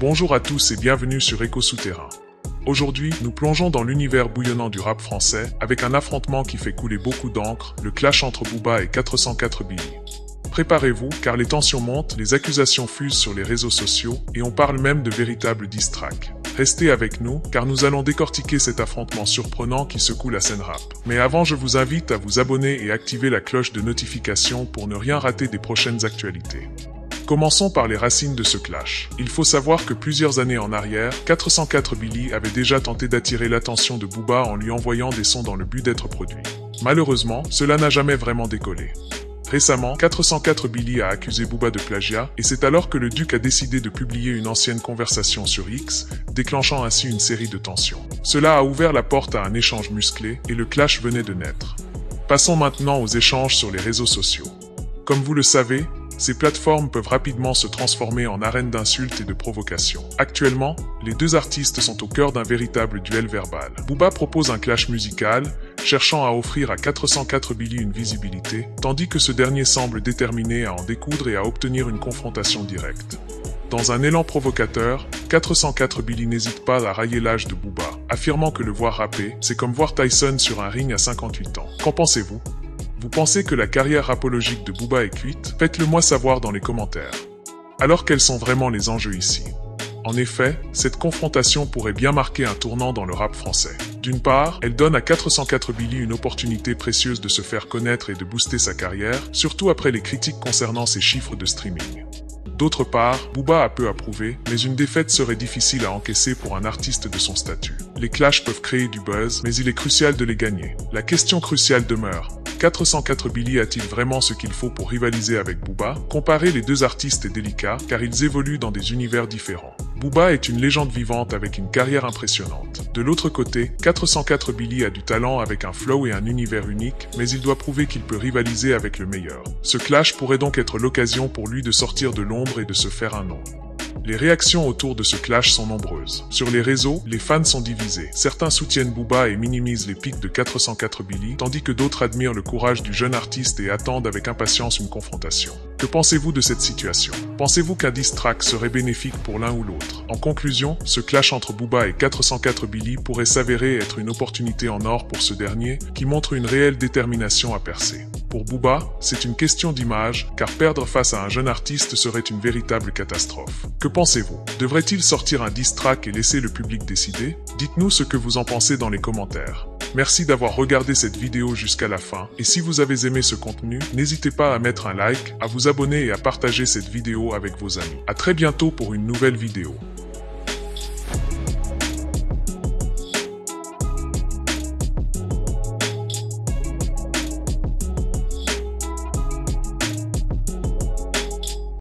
Bonjour à tous et bienvenue sur Écho Souterrain. Aujourd'hui, nous plongeons dans l'univers bouillonnant du rap français avec un affrontement qui fait couler beaucoup d'encre, le clash entre Booba et 404 Billy. Préparez-vous, car les tensions montent, les accusations fusent sur les réseaux sociaux et on parle même de véritables diss tracks. Restez avec nous, car nous allons décortiquer cet affrontement surprenant qui secoue la scène rap. Mais avant, je vous invite à vous abonner et activer la cloche de notification pour ne rien rater des prochaines actualités. Commençons par les racines de ce clash. Il faut savoir que plusieurs années en arrière, 404 Billy avait déjà tenté d'attirer l'attention de Booba en lui envoyant des sons dans le but d'être produit. Malheureusement, cela n'a jamais vraiment décollé. Récemment, 404 Billy a accusé Booba de plagiat, et c'est alors que le Duc a décidé de publier une ancienne conversation sur X, déclenchant ainsi une série de tensions. Cela a ouvert la porte à un échange musclé, et le clash venait de naître. Passons maintenant aux échanges sur les réseaux sociaux. Comme vous le savez, ces plateformes peuvent rapidement se transformer en arène d'insultes et de provocations. Actuellement, les deux artistes sont au cœur d'un véritable duel verbal. Booba propose un clash musical, cherchant à offrir à 404 Billy une visibilité, tandis que ce dernier semble déterminé à en découdre et à obtenir une confrontation directe. Dans un élan provocateur, 404 Billy n'hésite pas à railler l'âge de Booba, affirmant que le voir rapper, c'est comme voir Tyson sur un ring à 58 ans. Qu'en pensez-vous ? Vous pensez que la carrière rapologique de Booba est cuite? Faites-le moi savoir dans les commentaires. Alors quels sont vraiment les enjeux ici? En effet, cette confrontation pourrait bien marquer un tournant dans le rap français. D'une part, elle donne à 404 Billy une opportunité précieuse de se faire connaître et de booster sa carrière, surtout après les critiques concernant ses chiffres de streaming. D'autre part, Booba a peu à prouver, mais une défaite serait difficile à encaisser pour un artiste de son statut. Les clashs peuvent créer du buzz, mais il est crucial de les gagner. La question cruciale demeure. 404 Billy a-t-il vraiment ce qu'il faut pour rivaliser avec Booba? Comparer les deux artistes est délicat, car ils évoluent dans des univers différents. Booba est une légende vivante avec une carrière impressionnante. De l'autre côté, 404 Billy a du talent avec un flow et un univers unique, mais il doit prouver qu'il peut rivaliser avec le meilleur. Ce clash pourrait donc être l'occasion pour lui de sortir de l'ombre et de se faire un nom. Les réactions autour de ce clash sont nombreuses. Sur les réseaux, les fans sont divisés. Certains soutiennent Booba et minimisent les pics de 404 Billy, tandis que d'autres admirent le courage du jeune artiste et attendent avec impatience une confrontation. Que pensez-vous de cette situation? Pensez-vous qu'un diss track serait bénéfique pour l'un ou l'autre? En conclusion, ce clash entre Booba et 404 Billy pourrait s'avérer être une opportunité en or pour ce dernier, qui montre une réelle détermination à percer. Pour Booba, c'est une question d'image, car perdre face à un jeune artiste serait une véritable catastrophe. Que pensez-vous? Devrait-il sortir un diss track et laisser le public décider? Dites-nous ce que vous en pensez dans les commentaires. Merci d'avoir regardé cette vidéo jusqu'à la fin, et si vous avez aimé ce contenu, n'hésitez pas à mettre un like, à vous abonner et à partager cette vidéo avec vos amis. À très bientôt pour une nouvelle vidéo.